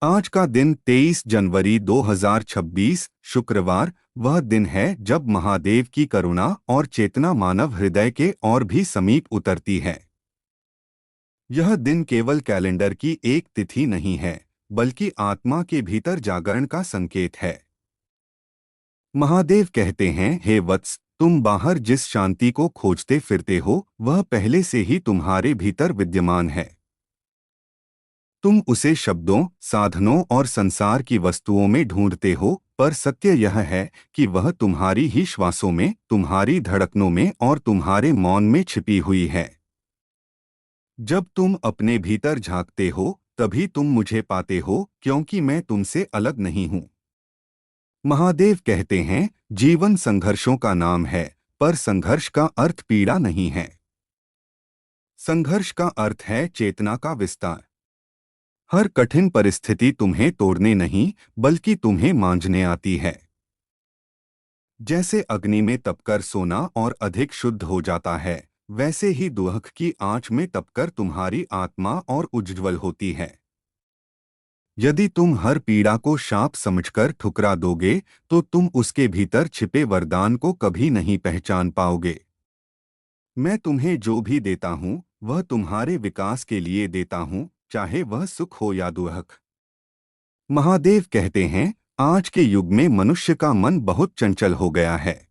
आज का दिन 23 जनवरी 2026 शुक्रवार वह दिन है जब महादेव की करुणा और चेतना मानव हृदय के और भी समीप उतरती है। यह दिन केवल कैलेंडर की एक तिथि नहीं है, बल्कि आत्मा के भीतर जागरण का संकेत है। महादेव कहते हैं, हे वत्स, तुम बाहर जिस शांति को खोजते फिरते हो वह पहले से ही तुम्हारे भीतर विद्यमान है। तुम उसे शब्दों, साधनों और संसार की वस्तुओं में ढूंढते हो, पर सत्य यह है कि वह तुम्हारी ही श्वासों में, तुम्हारी धड़कनों में और तुम्हारे मौन में छिपी हुई है। जब तुम अपने भीतर झांकते हो, तभी तुम मुझे पाते हो, क्योंकि मैं तुमसे अलग नहीं हूँ। महादेव कहते हैं, जीवन संघर्षों का नाम है, पर संघर्ष का अर्थ पीड़ा नहीं है। संघर्ष का अर्थ है चेतना का विस्तार। हर कठिन परिस्थिति तुम्हें तोड़ने नहीं, बल्कि तुम्हें मांझने आती है। जैसे अग्नि में तपकर सोना और अधिक शुद्ध हो जाता है, वैसे ही दुख की आंच में तपकर तुम्हारी आत्मा और उज्ज्वल होती है। यदि तुम हर पीड़ा को शाप समझकर ठुकरा दोगे, तो तुम उसके भीतर छिपे वरदान को कभी नहीं पहचान पाओगे। मैं तुम्हें जो भी देता हूँ, वह तुम्हारे विकास के लिए देता हूँ, चाहे वह सुख हो या दुख। महादेव कहते हैं, आज के युग में मनुष्य का मन बहुत चंचल हो गया है।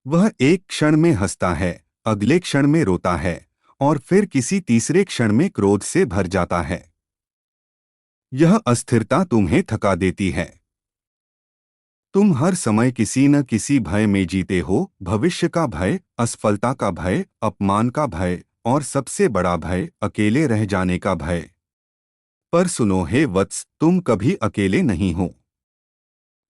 वह एक क्षण में हंसता है, अगले क्षण में रोता है और फिर किसी तीसरे क्षण में क्रोध से भर जाता है। यह अस्थिरता तुम्हें थका देती है। तुम हर समय किसी न किसी भय में जीते हो, भविष्य का भय, असफलता का भय, अपमान का भय और सबसे बड़ा भय, अकेले रह जाने का भय। पर सुनो हे वत्स, तुम कभी अकेले नहीं हो।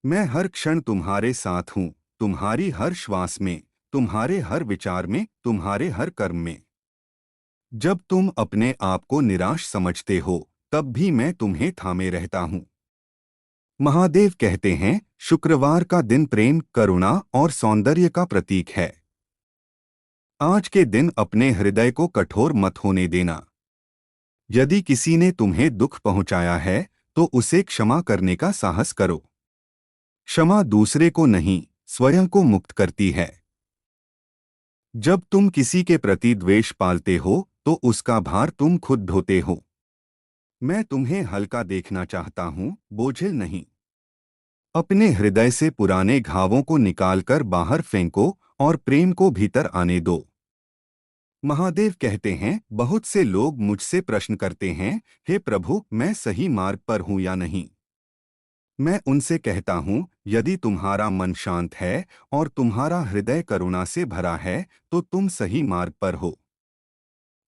मैं हर क्षण तुम्हारे साथ हूँ, तुम्हारी हर श्वास में, तुम्हारे हर विचार में, तुम्हारे हर कर्म में। जब तुम अपने आप को निराश समझते हो, तब भी मैं तुम्हें थामे रहता हूँ। महादेव कहते हैं, शुक्रवार का दिन प्रेम, करुणा और सौंदर्य का प्रतीक है। आज के दिन अपने हृदय को कठोर मत होने देना। यदि किसी ने तुम्हें दुख पहुंचाया है, तो उसे क्षमा करने का साहस करो। क्षमा दूसरे को नहीं, स्वयं को मुक्त करती है। जब तुम किसी के प्रति द्वेष पालते हो, तो उसका भार तुम खुद ढोते हो। मैं तुम्हें हल्का देखना चाहता हूँ, बोझिल नहीं। अपने हृदय से पुराने घावों को निकालकर बाहर फेंको और प्रेम को भीतर आने दो। महादेव कहते हैं, बहुत से लोग मुझसे प्रश्न करते हैं, हे प्रभु, मैं सही मार्ग पर हूँ या नहीं। मैं उनसे कहता हूँ, यदि तुम्हारा मन शांत है और तुम्हारा हृदय करुणा से भरा है, तो तुम सही मार्ग पर हो।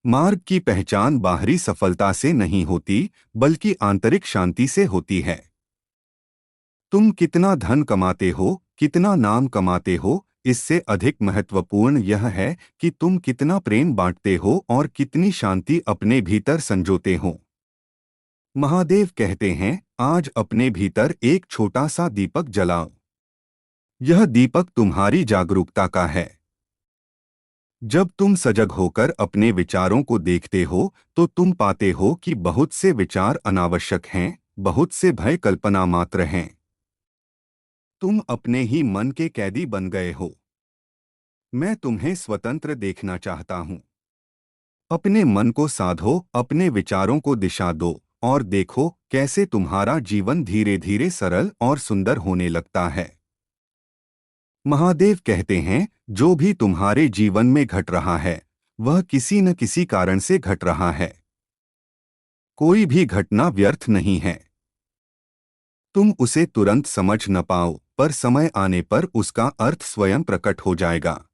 मार्ग की पहचान बाहरी सफलता से नहीं होती, बल्कि आंतरिक शांति से होती है। तुम कितना धन कमाते हो, कितना नाम कमाते हो, इससे अधिक महत्वपूर्ण यह है कि तुम कितना प्रेम बांटते हो और कितनी शांति अपने भीतर संजोते हो। महादेव कहते हैं, आज अपने भीतर एक छोटा सा दीपक जलाओ। यह दीपक तुम्हारी जागरूकता का है। जब तुम सजग होकर अपने विचारों को देखते हो, तो तुम पाते हो कि बहुत से विचार अनावश्यक हैं, बहुत से भय कल्पना मात्र हैं। तुम अपने ही मन के कैदी बन गए हो। मैं तुम्हें स्वतंत्र देखना चाहता हूँ। अपने मन को साधो, अपने विचारों को दिशा दो और देखो कैसे तुम्हारा जीवन धीरे धीरे सरल और सुंदर होने लगता है। महादेव कहते हैं, जो भी तुम्हारे जीवन में घट रहा है, वह किसी न किसी कारण से घट रहा है। कोई भी घटना व्यर्थ नहीं है। तुम उसे तुरंत समझ न पाओ, पर समय आने पर उसका अर्थ स्वयं प्रकट हो जाएगा।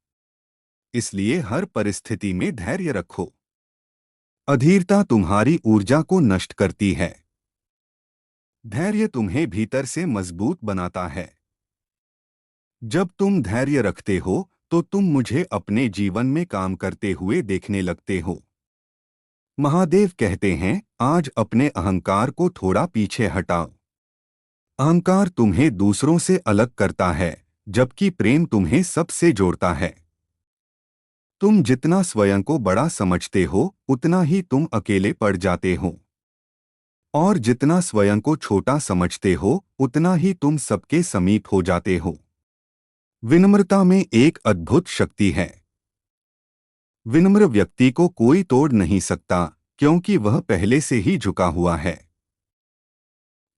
इसलिए हर परिस्थिति में धैर्य रखो। अधीरता तुम्हारी ऊर्जा को नष्ट करती है। धैर्य तुम्हें भीतर से मजबूत बनाता है। जब तुम धैर्य रखते हो, तो तुम मुझे अपने जीवन में काम करते हुए देखने लगते हो। महादेव कहते हैं, आज अपने अहंकार को थोड़ा पीछे हटाओ। अहंकार तुम्हें दूसरों से अलग करता है, जबकि प्रेम तुम्हें सबसे जोड़ता है। तुम जितना स्वयं को बड़ा समझते हो, उतना ही तुम अकेले पड़ जाते हो। और जितना स्वयं को छोटा समझते हो उतना ही तुम सबके समीप हो जाते हो। विनम्रता में एक अद्भुत शक्ति है। विनम्र व्यक्ति को कोई तोड़ नहीं सकता, क्योंकि वह पहले से ही झुका हुआ है।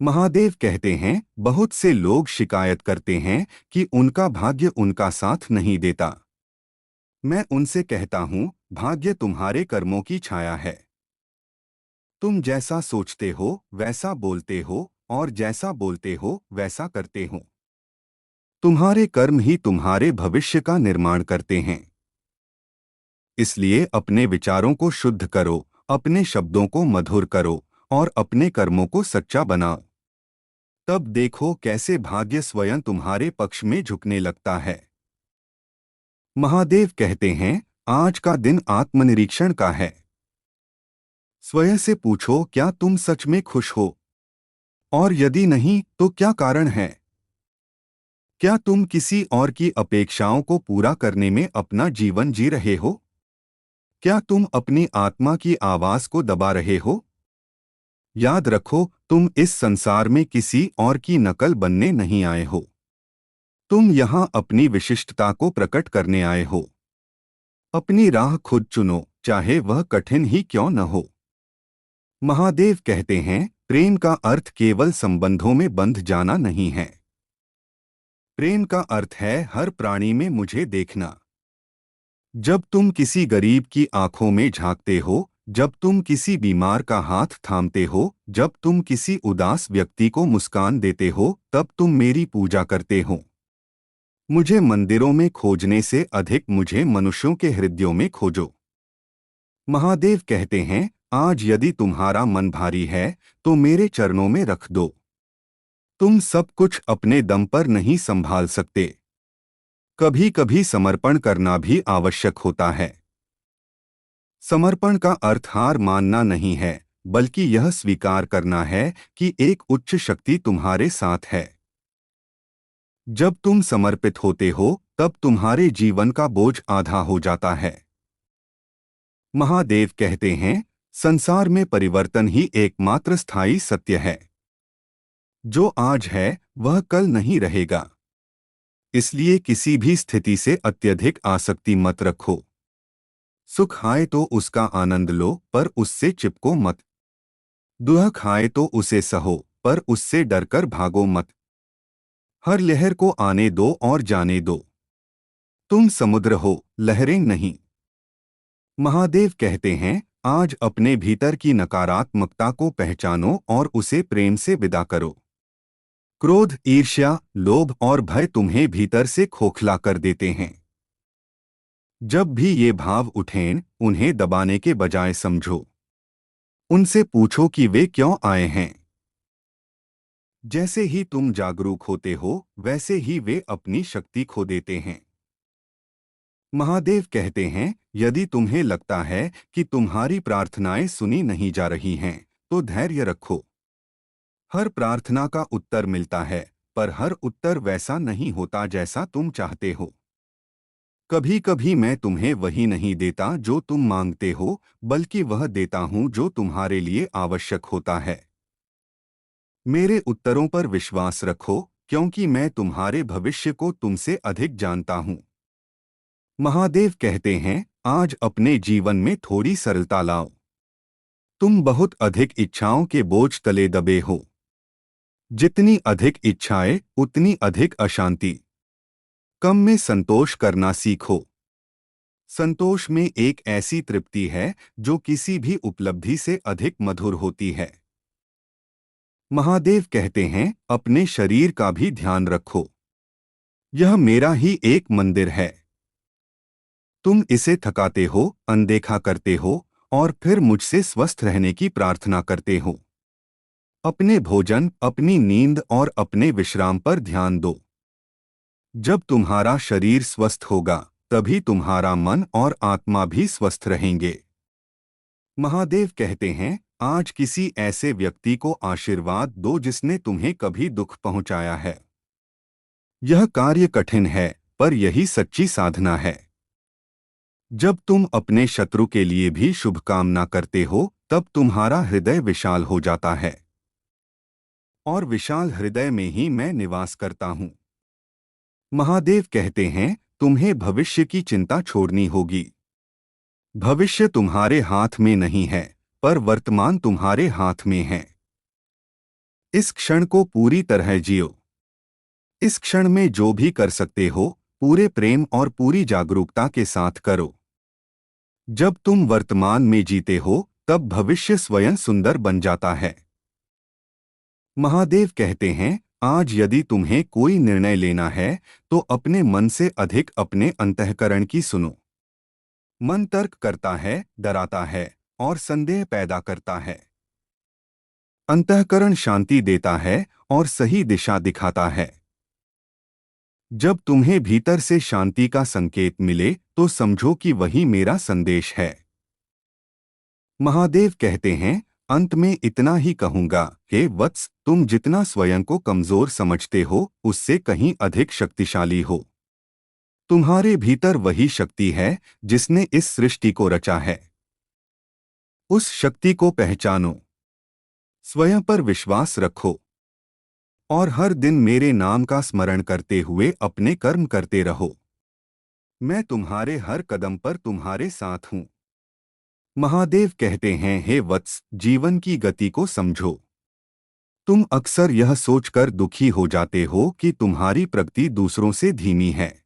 महादेव कहते हैं, बहुत से लोग शिकायत करते हैं कि उनका भाग्य उनका साथ नहीं देता। मैं उनसे कहता हूं, भाग्य तुम्हारे कर्मों की छाया है। तुम जैसा सोचते हो वैसा बोलते हो, और जैसा बोलते हो वैसा करते हो। तुम्हारे कर्म ही तुम्हारे भविष्य का निर्माण करते हैं। इसलिए अपने विचारों को शुद्ध करो, अपने शब्दों को मधुर करो और अपने कर्मों को सच्चा बनाओ। तब देखो कैसे भाग्य स्वयं तुम्हारे पक्ष में झुकने लगता है। महादेव कहते हैं, आज का दिन आत्मनिरीक्षण का है। स्वयं से पूछो, क्या तुम सच में खुश हो? और यदि नहीं तो क्या कारण है? क्या तुम किसी और की अपेक्षाओं को पूरा करने में अपना जीवन जी रहे हो? क्या तुम अपनी आत्मा की आवाज को दबा रहे हो? याद रखो, तुम इस संसार में किसी और की नकल बनने नहीं आए हो। तुम यहाँ अपनी विशिष्टता को प्रकट करने आए हो। अपनी राह खुद चुनो, चाहे वह कठिन ही क्यों न हो। महादेव कहते हैं, प्रेम का अर्थ केवल संबंधों में बंध जाना नहीं है। प्रेम का अर्थ है हर प्राणी में मुझे देखना। जब तुम किसी गरीब की आंखों में झांकते हो, जब तुम किसी बीमार का हाथ थामते हो, जब तुम किसी उदास व्यक्ति को मुस्कान देते हो, तब तुम मेरी पूजा करते हो। मुझे मंदिरों में खोजने से अधिक मुझे मनुष्यों के हृदयों में खोजो। महादेव कहते हैं, आज यदि तुम्हारा मन भारी है तो मेरे चरणों में रख दो। तुम सब कुछ अपने दम पर नहीं संभाल सकते। कभी कभी समर्पण करना भी आवश्यक होता है। समर्पण का अर्थ हार मानना नहीं है, बल्कि यह स्वीकार करना है कि एक उच्च शक्ति तुम्हारे साथ है। जब तुम समर्पित होते हो, तब तुम्हारे जीवन का बोझ आधा हो जाता है। महादेव कहते हैं, संसार में परिवर्तन ही एकमात्र स्थायी सत्य है। जो आज है वह कल नहीं रहेगा। इसलिए किसी भी स्थिति से अत्यधिक आसक्ति मत रखो। सुख आए तो उसका आनंद लो, पर उससे चिपको मत। दुख आए तो उसे सहो, पर उससे डरकर भागो मत। हर लहर को आने दो और जाने दो। तुम समुद्र हो, लहरें नहीं। महादेव कहते हैं, आज अपने भीतर की नकारात्मकता को पहचानो और उसे प्रेम से विदा करो। क्रोध, ईर्ष्या, लोभ और भय तुम्हें भीतर से खोखला कर देते हैं। जब भी ये भाव उठें, उन्हें दबाने के बजाय समझो। उनसे पूछो कि वे क्यों आए हैं। जैसे ही तुम जागरूक होते हो, वैसे ही वे अपनी शक्ति खो देते हैं। महादेव कहते हैं, यदि तुम्हें लगता है कि तुम्हारी प्रार्थनाएं सुनी नहीं जा रही हैं, तो धैर्य रखो। हर प्रार्थना का उत्तर मिलता है, पर हर उत्तर वैसा नहीं होता जैसा तुम चाहते हो। कभी कभी मैं तुम्हें वही नहीं देता जो तुम मांगते हो, बल्कि वह देता हूं जो तुम्हारे लिए आवश्यक होता है। मेरे उत्तरों पर विश्वास रखो, क्योंकि मैं तुम्हारे भविष्य को तुमसे अधिक जानता हूं। महादेव कहते हैं, आज अपने जीवन में थोड़ी सरलता लाओ। तुम बहुत अधिक इच्छाओं के बोझ तले दबे हो। जितनी अधिक इच्छाएं, उतनी अधिक अशांति। कम में संतोष करना सीखो। संतोष में एक ऐसी तृप्ति है जो किसी भी उपलब्धि से अधिक मधुर होती है। महादेव कहते हैं, अपने शरीर का भी ध्यान रखो। यह मेरा ही एक मंदिर है। तुम इसे थकाते हो, अनदेखा करते हो और फिर मुझसे स्वस्थ रहने की प्रार्थना करते हो। अपने भोजन, अपनी नींद और अपने विश्राम पर ध्यान दो। जब तुम्हारा शरीर स्वस्थ होगा, तभी तुम्हारा मन और आत्मा भी स्वस्थ रहेंगे। महादेव कहते हैं, आज किसी ऐसे व्यक्ति को आशीर्वाद दो जिसने तुम्हें कभी दुख पहुंचाया है। यह कार्य कठिन है, पर यही सच्ची साधना है। जब तुम अपने शत्रु के लिए भी शुभकामना करते हो, तब तुम्हारा हृदय विशाल हो जाता है। और विशाल हृदय में ही मैं निवास करता हूँ। महादेव कहते हैं, तुम्हें भविष्य की चिंता छोड़नी होगी। भविष्य तुम्हारे हाथ में नहीं है, पर वर्तमान तुम्हारे हाथ में है। इस क्षण को पूरी तरह जियो। इस क्षण में जो भी कर सकते हो, पूरे प्रेम और पूरी जागरूकता के साथ करो। जब तुम वर्तमान में जीते हो, तब भविष्य स्वयं सुंदर बन जाता है। महादेव कहते हैं, आज यदि तुम्हें कोई निर्णय लेना है, तो अपने मन से अधिक अपने अंतःकरण की सुनो। मन तर्क करता है, डराता है और संदेह पैदा करता है। अंतःकरण शांति देता है और सही दिशा दिखाता है। जब तुम्हें भीतर से शांति का संकेत मिले, तो समझो कि वही मेरा संदेश है। महादेव कहते हैं, अंत में इतना ही कहूंगा कि वत्स, तुम जितना स्वयं को कमजोर समझते हो, उससे कहीं अधिक शक्तिशाली हो। तुम्हारे भीतर वही शक्ति है जिसने इस सृष्टि को रचा है। उस शक्ति को पहचानो, स्वयं पर विश्वास रखो और हर दिन मेरे नाम का स्मरण करते हुए अपने कर्म करते रहो। मैं तुम्हारे हर कदम पर तुम्हारे साथ हूँ। महादेव कहते हैं, हे वत्स, जीवन की गति को समझो। तुम अक्सर यह सोचकर दुखी हो जाते हो कि तुम्हारी प्रगति दूसरों से धीमी है।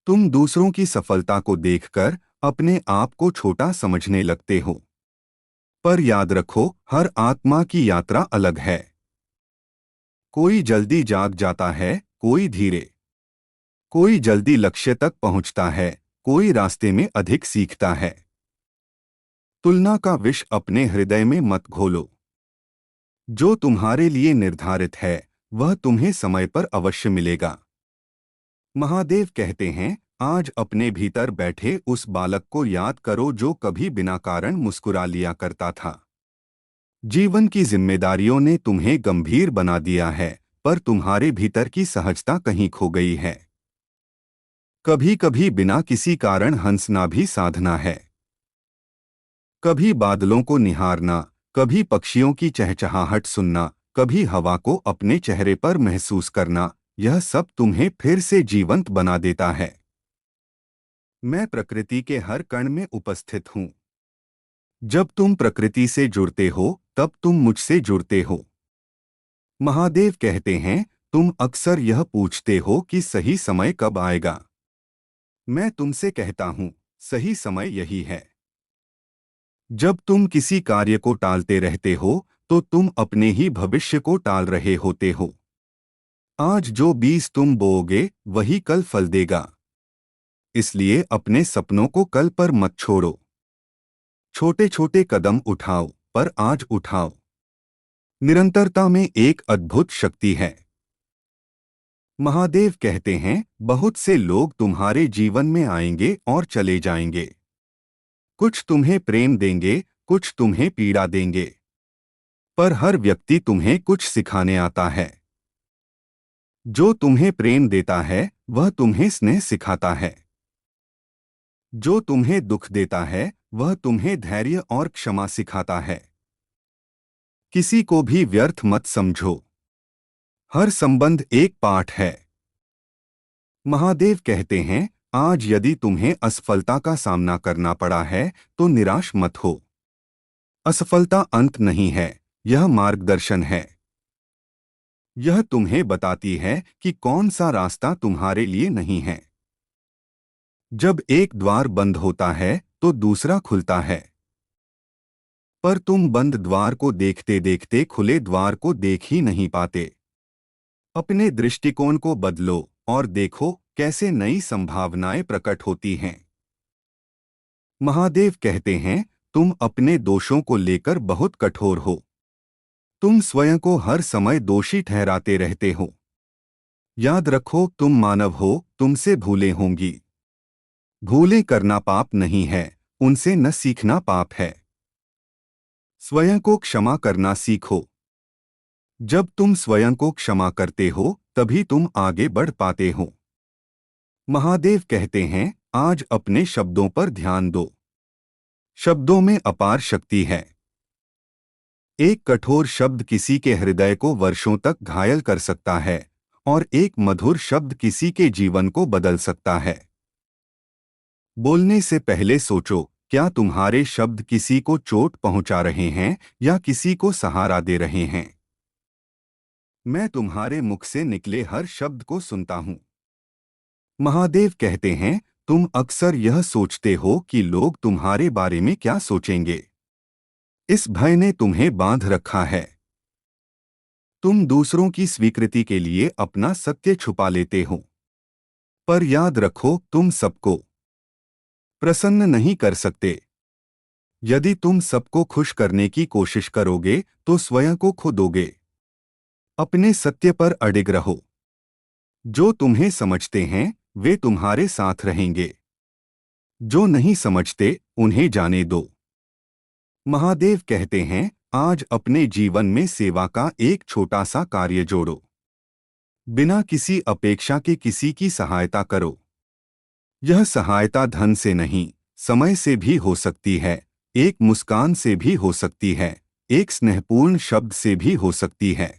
तुम दूसरों की सफलता को देखकर अपने आप को छोटा समझने लगते हो। पर याद रखो, हर आत्मा की यात्रा अलग है। कोई जल्दी जाग जाता है, कोई धीरे। कोई जल्दी लक्ष्य तक पहुंचता है, कोई रास्ते में अधिक सीखता है। तुलना का विष अपने हृदय में मत घोलो। जो तुम्हारे लिए निर्धारित है, वह तुम्हें समय पर अवश्य मिलेगा। महादेव कहते हैं, आज अपने भीतर बैठे उस बालक को याद करो जो कभी बिना कारण मुस्कुरा लिया करता था। जीवन की जिम्मेदारियों ने तुम्हें गंभीर बना दिया है, पर तुम्हारे भीतर की सहजता कहीं खो गई है। कभी कभी बिना किसी कारण हंसना भी साधना है। कभी बादलों को निहारना, कभी पक्षियों की चहचहाहट सुनना, कभी हवा को अपने चेहरे पर महसूस करना, यह सब तुम्हें फिर से जीवंत बना देता है। मैं प्रकृति के हर कण में उपस्थित हूँ। जब तुम प्रकृति से जुड़ते हो, तब तुम मुझसे जुड़ते हो। महादेव कहते हैं, तुम अक्सर यह पूछते हो कि सही समय कब आएगा। मैं तुमसे कहता हूँ, सही समय यही है। जब तुम किसी कार्य को टालते रहते हो, तो तुम अपने ही भविष्य को टाल रहे होते हो। आज जो बीज तुम बोओगे, वही कल फल देगा। इसलिए अपने सपनों को कल पर मत छोड़ो। छोटे छोटे कदम उठाओ, पर आज उठाओ। निरंतरता में एक अद्भुत शक्ति है। महादेव कहते हैं, बहुत से लोग तुम्हारे जीवन में आएंगे और चले जाएंगे। कुछ तुम्हें प्रेम देंगे, कुछ तुम्हें पीड़ा देंगे, पर हर व्यक्ति तुम्हें कुछ सिखाने आता है। जो तुम्हें प्रेम देता है, वह तुम्हें स्नेह सिखाता है। जो तुम्हें दुख देता है, वह तुम्हें धैर्य और क्षमा सिखाता है। किसी को भी व्यर्थ मत समझो। हर संबंध एक पाठ है। महादेव कहते हैं, आज यदि तुम्हें असफलता का सामना करना पड़ा है, तो निराश मत हो। असफलता अंत नहीं है, यह मार्गदर्शन है। यह तुम्हें बताती है कि कौन सा रास्ता तुम्हारे लिए नहीं है। जब एक द्वार बंद होता है, तो दूसरा खुलता है। पर तुम बंद द्वार को देखते देखते खुले द्वार को देख ही नहीं पाते। अपने दृष्टिकोण को बदलो और देखो कैसे नई संभावनाएं प्रकट होती हैं। महादेव कहते हैं, तुम अपने दोषों को लेकर बहुत कठोर हो। तुम स्वयं को हर समय दोषी ठहराते रहते हो। याद रखो, तुम मानव हो, तुमसे भूलें होंगी। भूलें करना पाप नहीं है, उनसे न सीखना पाप है। स्वयं को क्षमा करना सीखो। जब तुम स्वयं को क्षमा करते हो, तभी तुम आगे बढ़ पाते हो। महादेव कहते हैं, आज अपने शब्दों पर ध्यान दो। शब्दों में अपार शक्ति है। एक कठोर शब्द किसी के हृदय को वर्षों तक घायल कर सकता है और एक मधुर शब्द किसी के जीवन को बदल सकता है। बोलने से पहले सोचो, क्या तुम्हारे शब्द किसी को चोट पहुंचा रहे हैं या किसी को सहारा दे रहे हैं? मैं तुम्हारे मुख से निकले हर शब्द को सुनता हूं। महादेव कहते हैं, तुम अक्सर यह सोचते हो कि लोग तुम्हारे बारे में क्या सोचेंगे। इस भय ने तुम्हें बांध रखा है। तुम दूसरों की स्वीकृति के लिए अपना सत्य छुपा लेते हो। पर याद रखो, तुम सबको प्रसन्न नहीं कर सकते। यदि तुम सबको खुश करने की कोशिश करोगे तो स्वयं को खो दोगे। अपने सत्य पर अडिग रहो। जो तुम्हें समझते हैं वे तुम्हारे साथ रहेंगे। जो नहीं समझते उन्हें जाने दो। महादेव कहते हैं, आज अपने जीवन में सेवा का एक छोटा सा कार्य जोड़ो। बिना किसी अपेक्षा के किसी की सहायता करो। यह सहायता धन से नहीं, समय से भी हो सकती है, एक मुस्कान से भी हो सकती है, एक स्नेहपूर्ण शब्द से भी हो सकती है।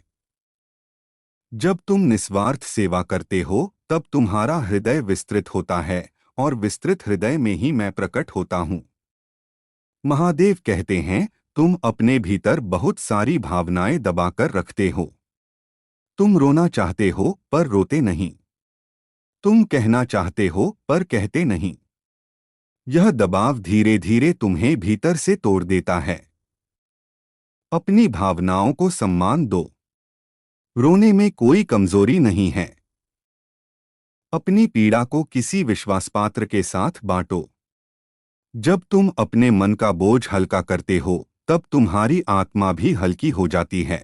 जब तुम निस्वार्थ सेवा करते हो तब तुम्हारा हृदय विस्तृत होता है और विस्तृत हृदय में ही मैं प्रकट होता हूँ। महादेव कहते हैं, तुम अपने भीतर बहुत सारी भावनाएं दबाकर रखते हो। तुम रोना चाहते हो पर रोते नहीं। तुम कहना चाहते हो पर कहते नहीं। यह दबाव धीरे धीरे तुम्हें भीतर से तोड़ देता है। अपनी भावनाओं को सम्मान दो। रोने में कोई कमजोरी नहीं है। अपनी पीड़ा को किसी विश्वासपात्र के साथ बांटो। जब तुम अपने मन का बोझ हल्का करते हो तब तुम्हारी आत्मा भी हल्की हो जाती है।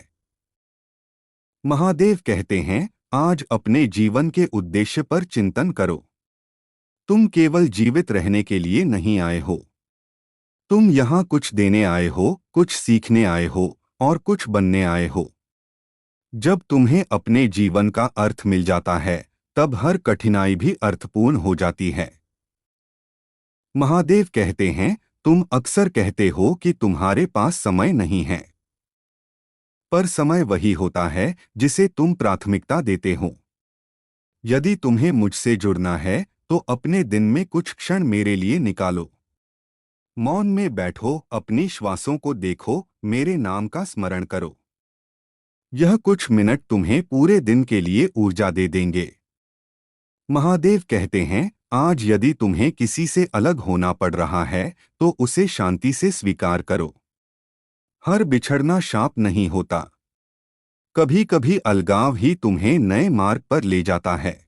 महादेव कहते हैं, आज अपने जीवन के उद्देश्य पर चिंतन करो। तुम केवल जीवित रहने के लिए नहीं आए हो। तुम यहाँ कुछ देने आए हो, कुछ सीखने आए हो और कुछ बनने आए हो। जब तुम्हें अपने जीवन का अर्थ मिल जाता है तब हर कठिनाई भी अर्थपूर्ण हो जाती है। महादेव कहते हैं, तुम अक्सर कहते हो कि तुम्हारे पास समय नहीं है। पर समय वही होता है जिसे तुम प्राथमिकता देते हो। यदि तुम्हें मुझसे जुड़ना है तो अपने दिन में कुछ क्षण मेरे लिए निकालो। मौन में बैठो, अपनी श्वासों को देखो, मेरे नाम का स्मरण करो। यह कुछ मिनट तुम्हें पूरे दिन के लिए ऊर्जा दे देंगे। महादेव कहते हैं, आज यदि तुम्हें किसी से अलग होना पड़ रहा है तो उसे शांति से स्वीकार करो। हर बिछड़ना शाप नहीं होता। कभी कभी अलगाव ही तुम्हें नए मार्ग पर ले जाता है।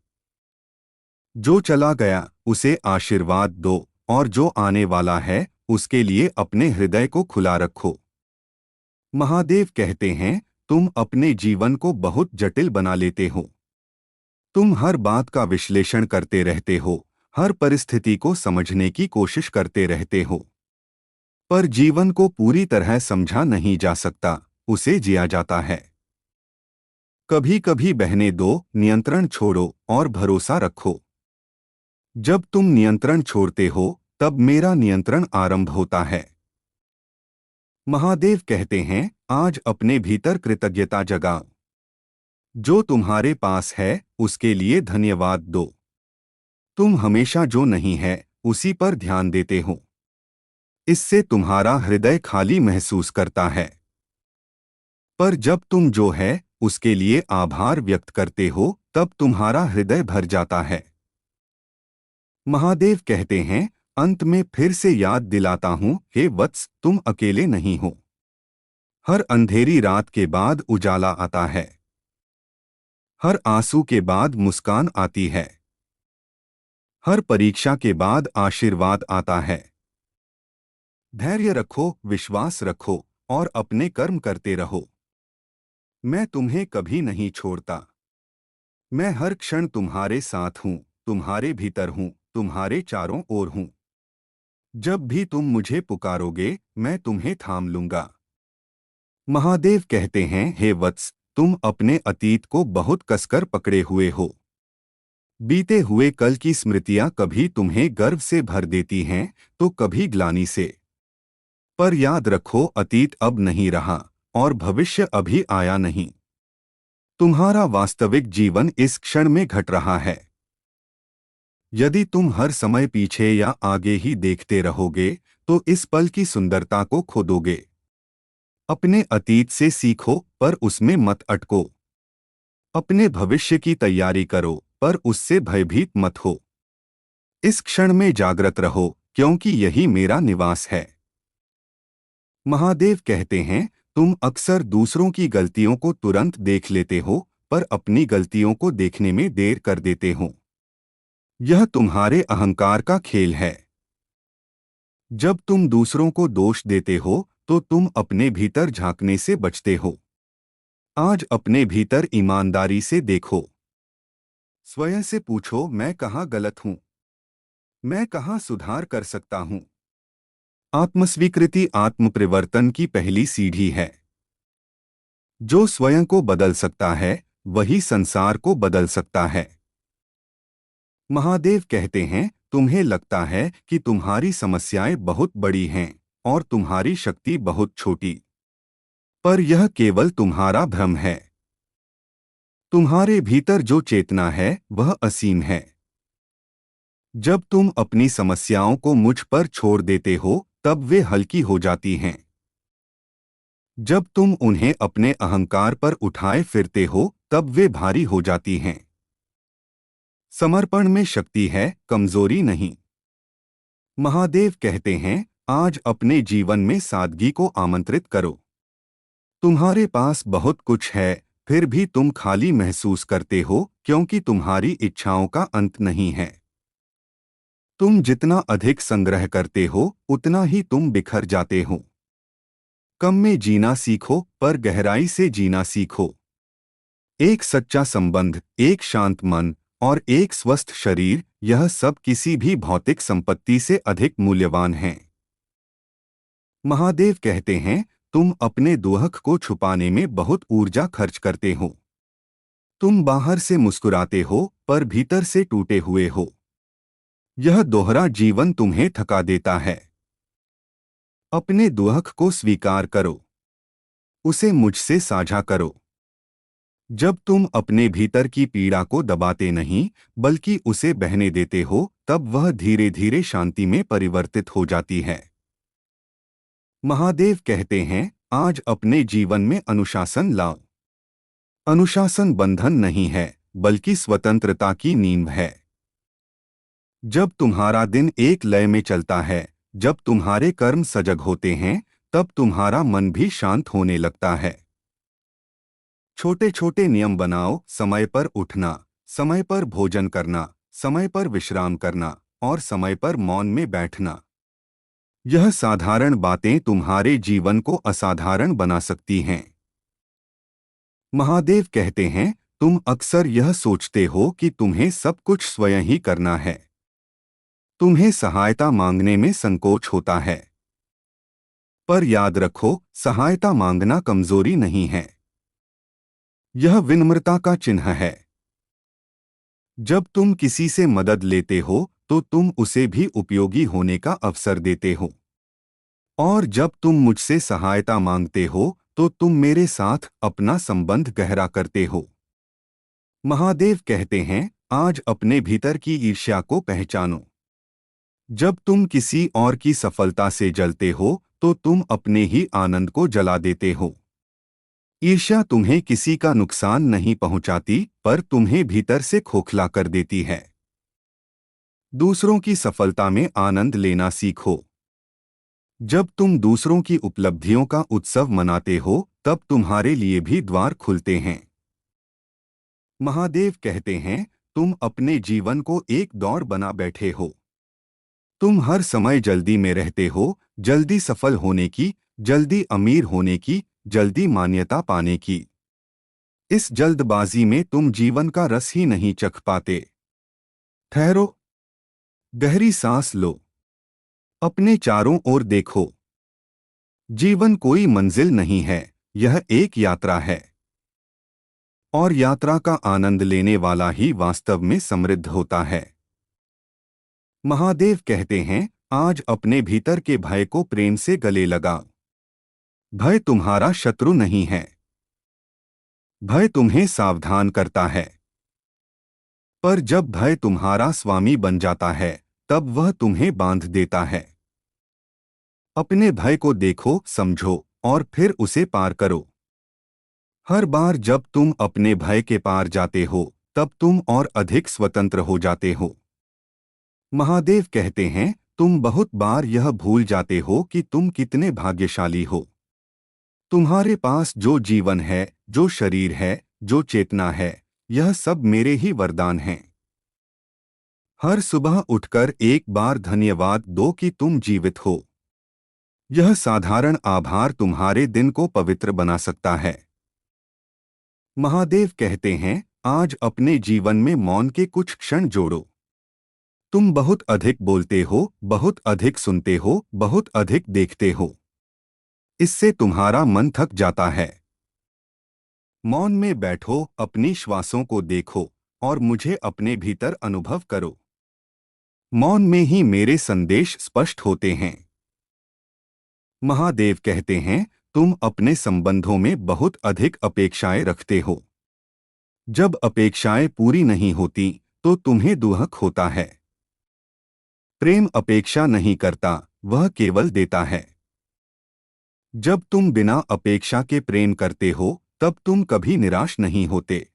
जो चला गया उसे आशीर्वाद दो और जो आने वाला है उसके लिए अपने हृदय को खुला रखो। महादेव कहते हैं, तुम अपने जीवन को बहुत जटिल बना लेते हो। तुम हर बात का विश्लेषण करते रहते हो, हर परिस्थिति को समझने की कोशिश करते रहते हो। पर जीवन को पूरी तरह समझा नहीं जा सकता, उसे जिया जाता है। कभी कभी बहने दो, नियंत्रण छोड़ो और भरोसा रखो। जब तुम नियंत्रण छोड़ते हो तब मेरा नियंत्रण आरंभ होता है। महादेव कहते हैं, आज अपने भीतर कृतज्ञता जगाओ। जो तुम्हारे पास है उसके लिए धन्यवाद दो। तुम हमेशा जो नहीं है उसी पर ध्यान देते हो। इससे तुम्हारा हृदय खाली महसूस करता है। पर जब तुम जो है उसके लिए आभार व्यक्त करते हो तब तुम्हारा हृदय भर जाता है। महादेव कहते हैं, अंत में फिर से याद दिलाता हूं, हे वत्स, तुम अकेले नहीं हो। हर अंधेरी रात के बाद उजाला आता है। हर आंसू के बाद मुस्कान आती है। हर परीक्षा के बाद आशीर्वाद आता है। धैर्य रखो, विश्वास रखो और अपने कर्म करते रहो। मैं तुम्हें कभी नहीं छोड़ता। मैं हर क्षण तुम्हारे साथ हूँ, तुम्हारे भीतर हूँ, तुम्हारे चारों ओर हूँ। जब भी तुम मुझे पुकारोगे मैं तुम्हें थाम लूंगा। महादेव कहते हैं, हे वत्स, तुम अपने अतीत को बहुत कसकर पकड़े हुए हो। बीते हुए कल की स्मृतियां कभी तुम्हें गर्व से भर देती हैं तो कभी ग्लानि से। पर याद रखो, अतीत अब नहीं रहा और भविष्य अभी आया नहीं। तुम्हारा वास्तविक जीवन इस क्षण में घट रहा है। यदि तुम हर समय पीछे या आगे ही देखते रहोगे तो इस पल की सुंदरता को खो दोगे। अपने अतीत से सीखो पर उसमें मत अटको। अपने भविष्य की तैयारी करो पर उससे भयभीत मत हो। इस क्षण में जागृत रहो क्योंकि यही मेरा निवास है। महादेव कहते हैं, तुम अक्सर दूसरों की गलतियों को तुरंत देख लेते हो पर अपनी गलतियों को देखने में देर कर देते हो। यह तुम्हारे अहंकार का खेल है। जब तुम दूसरों को दोष देते हो तो तुम अपने भीतर झांकने से बचते हो। आज अपने भीतर ईमानदारी से देखो। स्वयं से पूछो, मैं कहाँ गलत हूँ? मैं कहाँ सुधार कर सकता हूँ? आत्मस्वीकृति आत्मपरिवर्तन की पहली सीढ़ी है। जो स्वयं को बदल सकता है वही संसार को बदल सकता है। महादेव कहते हैं, तुम्हें लगता है कि तुम्हारी समस्याएं बहुत बड़ी हैं और तुम्हारी शक्ति बहुत छोटी, पर यह केवल तुम्हारा भ्रम है। तुम्हारे भीतर जो चेतना है वह असीम है। जब तुम अपनी समस्याओं को मुझ पर छोड़ देते हो तब वे हल्की हो जाती हैं। जब तुम उन्हें अपने अहंकार पर उठाए फिरते हो तब वे भारी हो जाती हैं। समर्पण में शक्ति है, कमजोरी नहीं। महादेव कहते हैं, आज अपने जीवन में सादगी को आमंत्रित करो। तुम्हारे पास बहुत कुछ है फिर भी तुम खाली महसूस करते हो क्योंकि तुम्हारी इच्छाओं का अंत नहीं है। तुम जितना अधिक संग्रह करते हो उतना ही तुम बिखर जाते हो। कम में जीना सीखो पर गहराई से जीना सीखो। एक सच्चा संबंध, एक शांत मन और एक स्वस्थ शरीर, यह सब किसी भी भौतिक संपत्ति से अधिक मूल्यवान हैं। महादेव कहते हैं, तुम अपने दुख को छुपाने में बहुत ऊर्जा खर्च करते हो। तुम बाहर से मुस्कुराते हो पर भीतर से टूटे हुए हो। यह दोहरा जीवन तुम्हें थका देता है। अपने दुख को स्वीकार करो। उसे मुझसे साझा करो। जब तुम अपने भीतर की पीड़ा को दबाते नहीं बल्कि उसे बहने देते हो तब वह धीरे धीरे शांति में परिवर्तित हो जाती है। महादेव कहते हैं, आज अपने जीवन में अनुशासन लाओ। अनुशासन बंधन नहीं है बल्कि स्वतंत्रता की नींव है। जब तुम्हारा दिन एक लय में चलता है, जब तुम्हारे कर्म सजग होते हैं, तब तुम्हारा मन भी शांत होने लगता है। छोटे छोटे नियम बनाओ, समय पर उठना, समय पर भोजन करना, समय पर विश्राम करना और समय पर मौन में बैठना। यह साधारण बातें तुम्हारे जीवन को असाधारण बना सकती हैं। महादेव कहते हैं, तुम अक्सर यह सोचते हो कि तुम्हें सब कुछ स्वयं ही करना है। तुम्हें सहायता मांगने में संकोच होता है। पर याद रखो, सहायता मांगना कमजोरी नहीं है। यह विनम्रता का चिन्ह है। जब तुम किसी से मदद लेते हो तो तुम उसे भी उपयोगी होने का अवसर देते हो। और जब तुम मुझसे सहायता मांगते हो तो तुम मेरे साथ अपना संबंध गहरा करते हो। महादेव कहते हैं, आज अपने भीतर की ईर्ष्या को पहचानो। जब तुम किसी और की सफलता से जलते हो तो तुम अपने ही आनंद को जला देते हो। ईर्ष्या तुम्हें किसी का नुकसान नहीं पहुंचाती पर तुम्हें भीतर से खोखला कर देती है। दूसरों की सफलता में आनंद लेना सीखो। जब तुम दूसरों की उपलब्धियों का उत्सव मनाते हो तब तुम्हारे लिए भी द्वार खुलते हैं। महादेव कहते हैं, तुम अपने जीवन को एक दौड़ बना बैठे हो। तुम हर समय जल्दी में रहते हो, जल्दी सफल होने की, जल्दी अमीर होने की, जल्दी मान्यता पाने की। इस जल्दबाजी में तुम जीवन का रस ही नहीं चख पाते। ठहरो, गहरी सांस लो, अपने चारों ओर देखो। जीवन कोई मंजिल नहीं है, यह एक यात्रा है। और यात्रा का आनंद लेने वाला ही वास्तव में समृद्ध होता है। महादेव कहते हैं, आज अपने भीतर के भय को प्रेम से गले लगाओ। भय तुम्हारा शत्रु नहीं है। भय तुम्हें सावधान करता है। पर जब भय तुम्हारा स्वामी बन जाता है, तब वह तुम्हें बांध देता है। अपने भय को देखो, समझो और फिर उसे पार करो। हर बार जब तुम अपने भय के पार जाते हो, तब तुम और अधिक स्वतंत्र हो जाते हो। महादेव कहते हैं, तुम बहुत बार यह भूल जाते हो कि तुम कितने भाग्यशाली हो। तुम्हारे पास जो जीवन है, जो शरीर है, जो चेतना है, यह सब मेरे ही वरदान हैं। हर सुबह उठकर एक बार धन्यवाद दो कि तुम जीवित हो। यह साधारण आभार तुम्हारे दिन को पवित्र बना सकता है। महादेव कहते हैं, आज अपने जीवन में मौन के कुछ क्षण जोड़ो। तुम बहुत अधिक बोलते हो, बहुत अधिक सुनते हो, बहुत अधिक देखते हो। इससे तुम्हारा मन थक जाता है। मौन में बैठो, अपनी श्वासों को देखो और मुझे अपने भीतर अनुभव करो। मौन में ही मेरे संदेश स्पष्ट होते हैं। महादेव कहते हैं, तुम अपने संबंधों में बहुत अधिक अपेक्षाएं रखते हो। जब अपेक्षाएं पूरी नहीं होती, तो तुम्हें दुख होता है। प्रेम अपेक्षा नहीं करता, वह केवल देता है। जब तुम बिना अपेक्षा के प्रेम करते हो, तब तुम कभी निराश नहीं होते।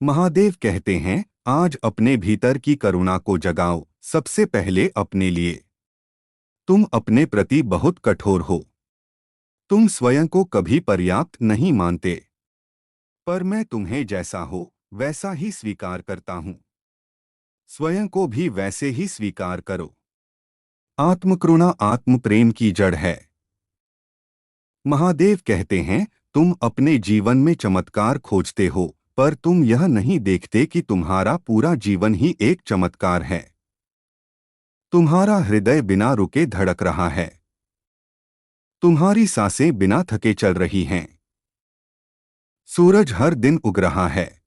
महादेव कहते हैं, आज अपने भीतर की करुणा को जगाओ, सबसे पहले अपने लिए। तुम अपने प्रति बहुत कठोर हो। तुम स्वयं को कभी पर्याप्त नहीं मानते। पर मैं तुम्हें जैसा हो, वैसा ही स्वीकार करता हूँ। स्वयं को भी वैसे ही स्वीकार करो। आत्मकरुणा आत्म प्रेम की जड़ है। महादेव कहते हैं, तुम अपने जीवन में चमत्कार खोजते हो, पर तुम यह नहीं देखते कि तुम्हारा पूरा जीवन ही एक चमत्कार है। तुम्हारा हृदय बिना रुके धड़क रहा है। तुम्हारी सांसें बिना थके चल रही हैं। सूरज हर दिन उग रहा है।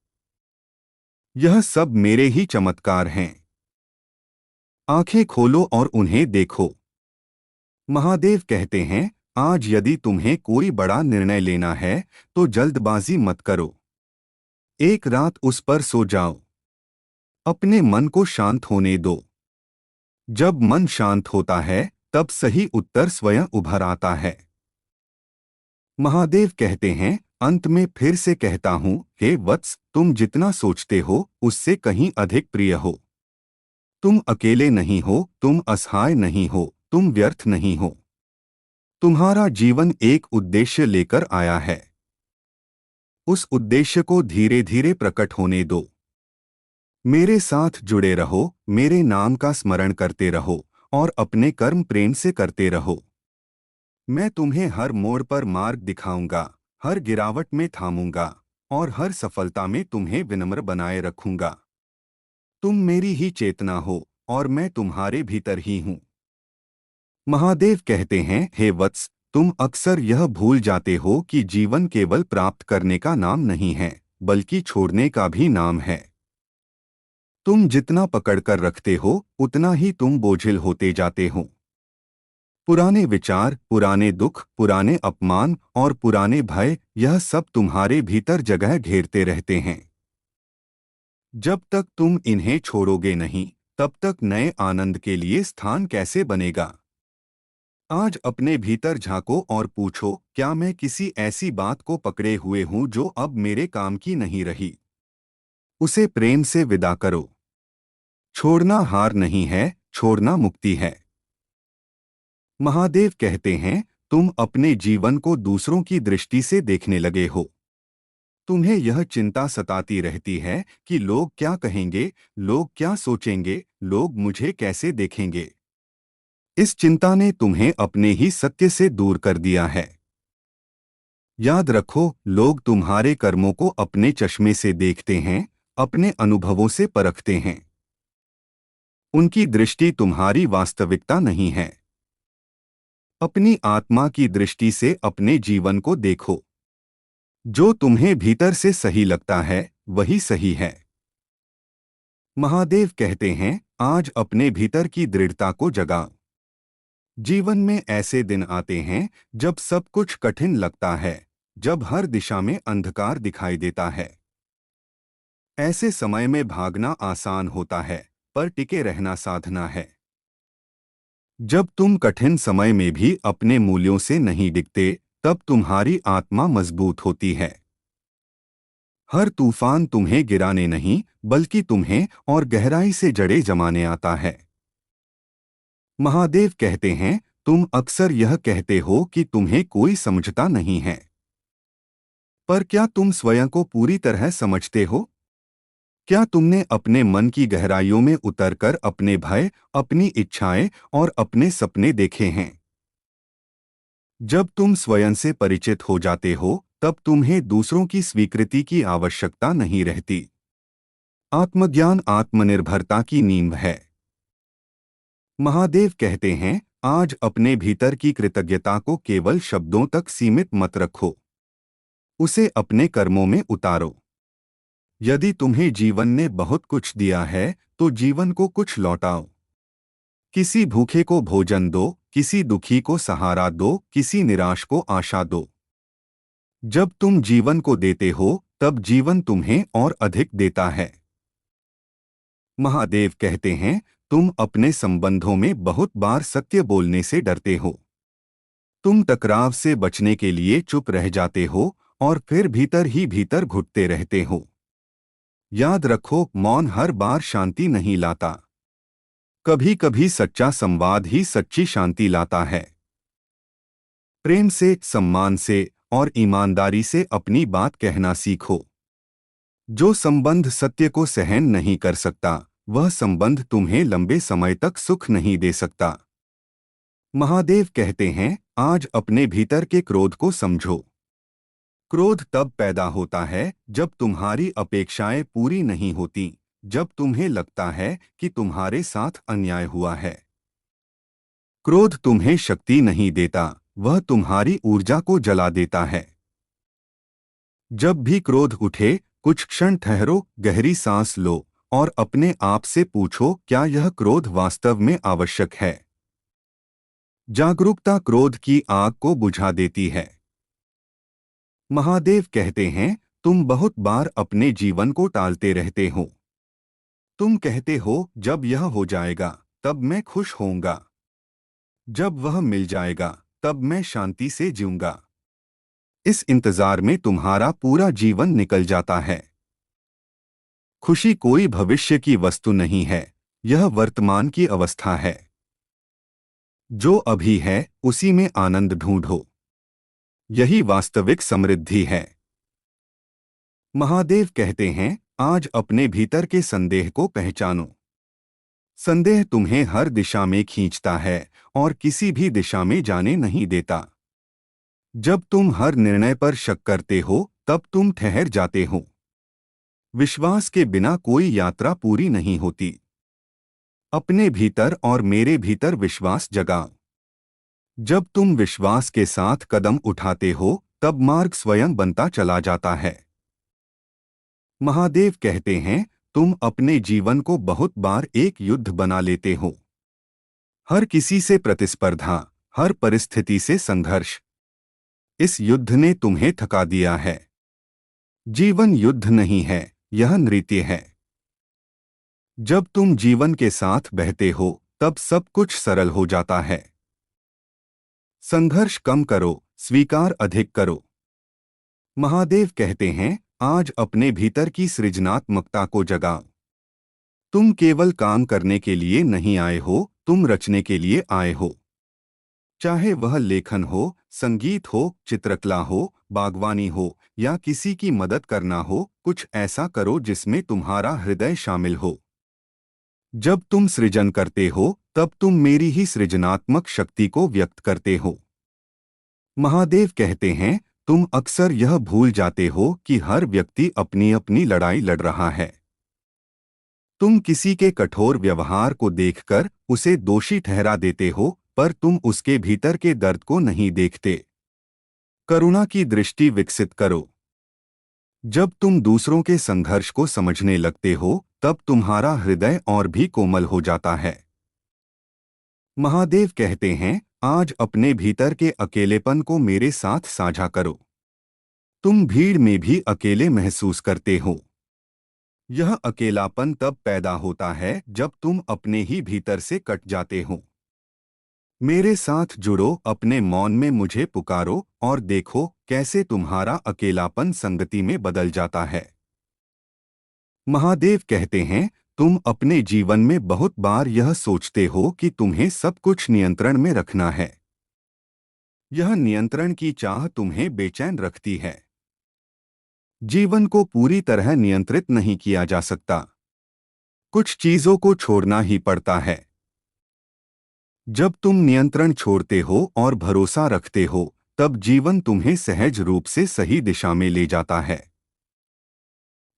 यह सब मेरे ही चमत्कार हैं। आंखें खोलो और उन्हें देखो। महादेव कहते हैं, आज यदि तुम्हें कोई बड़ा निर्णय लेना है, तो जल्दबाजी मत करो। एक रात उस पर सो जाओ। अपने मन को शांत होने दो। जब मन शांत होता है, तब सही उत्तर स्वयं उभर आता है। महादेव कहते हैं, अंत में फिर से कहता हूँ, हे वत्स, तुम जितना सोचते हो, उससे कहीं अधिक प्रिय हो। तुम अकेले नहीं हो, तुम असहाय नहीं हो, तुम व्यर्थ नहीं हो। तुम्हारा जीवन एक उद्देश्य लेकर आया है। उस उद्देश्य को धीरे धीरे प्रकट होने दो। मेरे साथ जुड़े रहो, मेरे नाम का स्मरण करते रहो और अपने कर्म प्रेम से करते रहो। मैं तुम्हें हर मोड़ पर मार्ग दिखाऊंगा, हर गिरावट में थामूंगा और हर सफलता में तुम्हें विनम्र बनाए रखूंगा। तुम मेरी ही चेतना हो और मैं तुम्हारे भीतर ही हूँ। महादेव कहते हैं, हे वत्स, तुम अक्सर यह भूल जाते हो कि जीवन केवल प्राप्त करने का नाम नहीं है, बल्कि छोड़ने का भी नाम है। तुम जितना पकड़कर रखते हो, उतना ही तुम बोझिल होते जाते हो। पुराने विचार, पुराने दुख, पुराने अपमान और पुराने भय, यह सब तुम्हारे भीतर जगह घेरते रहते हैं। जब तक तुम इन्हें छोड़ोगे नहीं, तब तक नए आनंद के लिए स्थान कैसे बनेगा? आज अपने भीतर झांको और पूछो, क्या मैं किसी ऐसी बात को पकड़े हुए हूं जो अब मेरे काम की नहीं रही? उसे प्रेम से विदा करो। छोड़ना हार नहीं है, छोड़ना मुक्ति है। महादेव कहते हैं, तुम अपने जीवन को दूसरों की दृष्टि से देखने लगे हो। तुम्हें यह चिंता सताती रहती है कि लोग क्या कहेंगे, लोग क्या सोचेंगे, लोग मुझे कैसे देखेंगे। इस चिंता ने तुम्हें अपने ही सत्य से दूर कर दिया है। याद रखो, लोग तुम्हारे कर्मों को अपने चश्मे से देखते हैं, अपने अनुभवों से परखते हैं। उनकी दृष्टि तुम्हारी वास्तविकता नहीं है। अपनी आत्मा की दृष्टि से अपने जीवन को देखो। जो तुम्हें भीतर से सही लगता है, वही सही है। महादेव कहते हैं, आज अपने भीतर की दृढ़ता को जगाओ। जीवन में ऐसे दिन आते हैं जब सब कुछ कठिन लगता है, जब हर दिशा में अंधकार दिखाई देता है। ऐसे समय में भागना आसान होता है, पर टिके रहना साधना है। जब तुम कठिन समय में भी अपने मूल्यों से नहीं डिगते, तब तुम्हारी आत्मा मजबूत होती है। हर तूफान तुम्हें गिराने नहीं, बल्कि तुम्हें और गहराई से जड़ें जमाने आता है। महादेव कहते हैं, तुम अक्सर यह कहते हो कि तुम्हें कोई समझता नहीं है, पर क्या तुम स्वयं को पूरी तरह समझते हो? क्या तुमने अपने मन की गहराइयों में उतरकर अपने भय, अपनी इच्छाएं और अपने सपने देखे हैं? जब तुम स्वयं से परिचित हो जाते हो, तब तुम्हें दूसरों की स्वीकृति की आवश्यकता नहीं रहती। आत्मज्ञान आत्मनिर्भरता की नींव है। महादेव कहते हैं, आज अपने भीतर की कृतज्ञता को केवल शब्दों तक सीमित मत रखो, उसे अपने कर्मों में उतारो। यदि तुम्हें जीवन ने बहुत कुछ दिया है, तो जीवन को कुछ लौटाओ। किसी भूखे को भोजन दो, किसी दुखी को सहारा दो, किसी निराश को आशा दो। जब तुम जीवन को देते हो, तब जीवन तुम्हें और अधिक देता है। महादेव कहते हैं, तुम अपने संबंधों में बहुत बार सत्य बोलने से डरते हो। तुम टकराव से बचने के लिए चुप रह जाते हो और फिर भीतर ही भीतर घुटते रहते हो। याद रखो, मौन हर बार शांति नहीं लाता। कभी कभी सच्चा संवाद ही सच्ची शांति लाता है। प्रेम से, सम्मान से और ईमानदारी से अपनी बात कहना सीखो। जो संबंध सत्य को सहन नहीं कर सकता, वह संबंध तुम्हें लंबे समय तक सुख नहीं दे सकता। महादेव कहते हैं, आज अपने भीतर के क्रोध को समझो। क्रोध तब पैदा होता है जब तुम्हारी अपेक्षाएं पूरी नहीं होती, जब तुम्हें लगता है कि तुम्हारे साथ अन्याय हुआ है। क्रोध तुम्हें शक्ति नहीं देता, वह तुम्हारी ऊर्जा को जला देता है। जब भी क्रोध उठे, कुछ क्षण ठहरो, गहरी सांस लो और अपने आप से पूछो, क्या यह क्रोध वास्तव में आवश्यक है? जागरूकता क्रोध की आग को बुझा देती है। महादेव कहते हैं, तुम बहुत बार अपने जीवन को टालते रहते हो। तुम कहते हो, जब यह हो जाएगा तब मैं खुश होऊंगा, जब वह मिल जाएगा तब मैं शांति से जीऊंगा। इस इंतजार में तुम्हारा पूरा जीवन निकल जाता है। खुशी कोई भविष्य की वस्तु नहीं है, यह वर्तमान की अवस्था है। जो अभी है, उसी में आनंद ढूंढो। यही वास्तविक समृद्धि है। महादेव कहते हैं, आज अपने भीतर के संदेह को पहचानो। संदेह तुम्हें हर दिशा में खींचता है और किसी भी दिशा में जाने नहीं देता। जब तुम हर निर्णय पर शक करते हो, तब तुम ठहर जाते हो। विश्वास के बिना कोई यात्रा पूरी नहीं होती। अपने भीतर और मेरे भीतर विश्वास जगाओ। जब तुम विश्वास के साथ कदम उठाते हो, तब मार्ग स्वयं बनता चला जाता है। महादेव कहते हैं, तुम अपने जीवन को बहुत बार एक युद्ध बना लेते हो। हर किसी से प्रतिस्पर्धा, हर परिस्थिति से संघर्ष। इस युद्ध ने तुम्हें थका दिया है। जीवन युद्ध नहीं है, यह नृत्य है। जब तुम जीवन के साथ बहते हो, तब सब कुछ सरल हो जाता है। संघर्ष कम करो, स्वीकार अधिक करो। महादेव कहते हैं, आज अपने भीतर की सृजनात्मकता को जगाओ। तुम केवल काम करने के लिए नहीं आए हो, तुम रचने के लिए आए हो। चाहे वह लेखन हो, संगीत हो, चित्रकला हो, बागवानी हो या किसी की मदद करना हो, कुछ ऐसा करो जिसमें तुम्हारा हृदय शामिल हो। जब तुम सृजन करते हो, तब तुम मेरी ही सृजनात्मक शक्ति को व्यक्त करते हो। महादेव कहते हैं, तुम अक्सर यह भूल जाते हो कि हर व्यक्ति अपनी अपनी लड़ाई लड़ रहा है। तुम किसी के कठोर व्यवहार को देखकर उसे दोषी ठहरा देते हो, पर तुम उसके भीतर के दर्द को नहीं देखते। करुणा की दृष्टि विकसित करो। जब तुम दूसरों के संघर्ष को समझने लगते हो, तब तुम्हारा हृदय और भी कोमल हो जाता है। महादेव कहते हैं, आज अपने भीतर के अकेलेपन को मेरे साथ साझा करो। तुम भीड़ में भी अकेले महसूस करते हो। यह अकेलापन तब पैदा होता है जब तुम अपने ही भीतर से कट जाते हो। मेरे साथ जुड़ो, अपने मौन में मुझे पुकारो और देखो कैसे तुम्हारा अकेलापन संगति में बदल जाता है। महादेव कहते हैं, तुम अपने जीवन में बहुत बार यह सोचते हो कि तुम्हें सब कुछ नियंत्रण में रखना है। यह नियंत्रण की चाह तुम्हें बेचैन रखती है। जीवन को पूरी तरह नियंत्रित नहीं किया जा सकता। कुछ चीजों को छोड़ना ही पड़ता है। जब तुम नियंत्रण छोड़ते हो और भरोसा रखते हो, तब जीवन तुम्हें सहज रूप से सही दिशा में ले जाता है।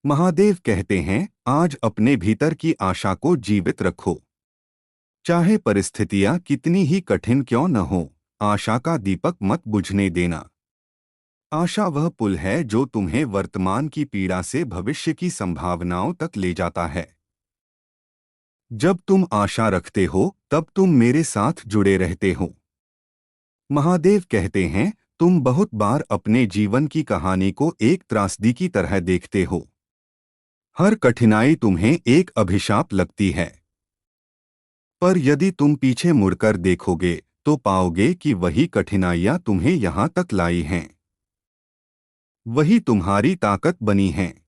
महादेव कहते हैं, आज अपने भीतर की आशा को जीवित रखो। चाहे परिस्थितियां कितनी ही कठिन क्यों न हो, आशा का दीपक मत बुझने देना। आशा वह पुल है जो तुम्हें वर्तमान की पीड़ा से भविष्य की संभावनाओं तक ले जाता है। जब तुम आशा रखते हो, तब तुम मेरे साथ जुड़े रहते हो। महादेव कहते हैं, तुम बहुत बार अपने जीवन की कहानी को एक त्रासदी की तरह देखते हो। हर कठिनाई तुम्हें एक अभिशाप लगती है। पर यदि तुम पीछे मुड़कर देखोगे, तो पाओगे कि वही कठिनाइयां तुम्हें यहां तक लाई हैं। वही तुम्हारी ताकत बनी हैं।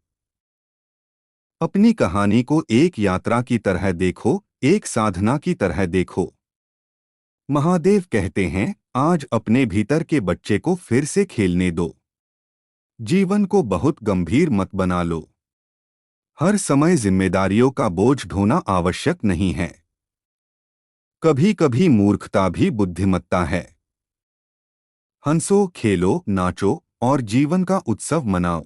अपनी कहानी को एक यात्रा की तरह देखो, एक साधना की तरह देखो। महादेव कहते हैं, आज अपने भीतर के बच्चे को फिर से खेलने दो। जीवन को बहुत गंभीर मत बना लो। हर समय जिम्मेदारियों का बोझ ढोना आवश्यक नहीं है। कभी कभी मूर्खता भी बुद्धिमत्ता है। हंसो, खेलो, नाचो और जीवन का उत्सव मनाओ।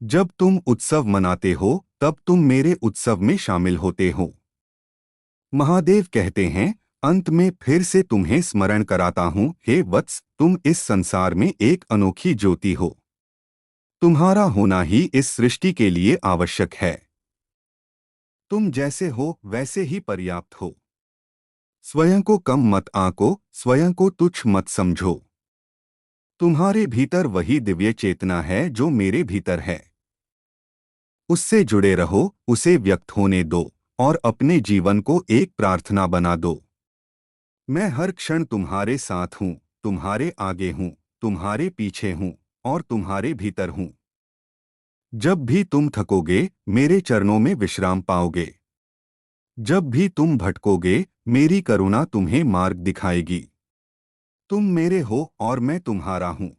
जब तुम उत्सव मनाते हो, तब तुम मेरे उत्सव में शामिल होते हो। महादेव कहते हैं, अंत में फिर से तुम्हें स्मरण कराता हूँ, हे वत्स, तुम इस संसार में एक अनोखी ज्योति हो। तुम्हारा होना ही इस सृष्टि के लिए आवश्यक है। तुम जैसे हो वैसे ही पर्याप्त हो। स्वयं को कम मत आंको, स्वयं को तुच्छ मत समझो। तुम्हारे भीतर वही दिव्य चेतना है जो मेरे भीतर है। उससे जुड़े रहो, उसे व्यक्त होने दो और अपने जीवन को एक प्रार्थना बना दो। मैं हर क्षण तुम्हारे साथ हूँ, तुम्हारे आगे हूँ, तुम्हारे पीछे हूँ और तुम्हारे भीतर हूँ। जब भी तुम थकोगे, मेरे चरणों में विश्राम पाओगे। जब भी तुम भटकोगे, मेरी करुणा तुम्हें मार्ग दिखाएगी। तुम मेरे हो और मैं तुम्हारा हूँ।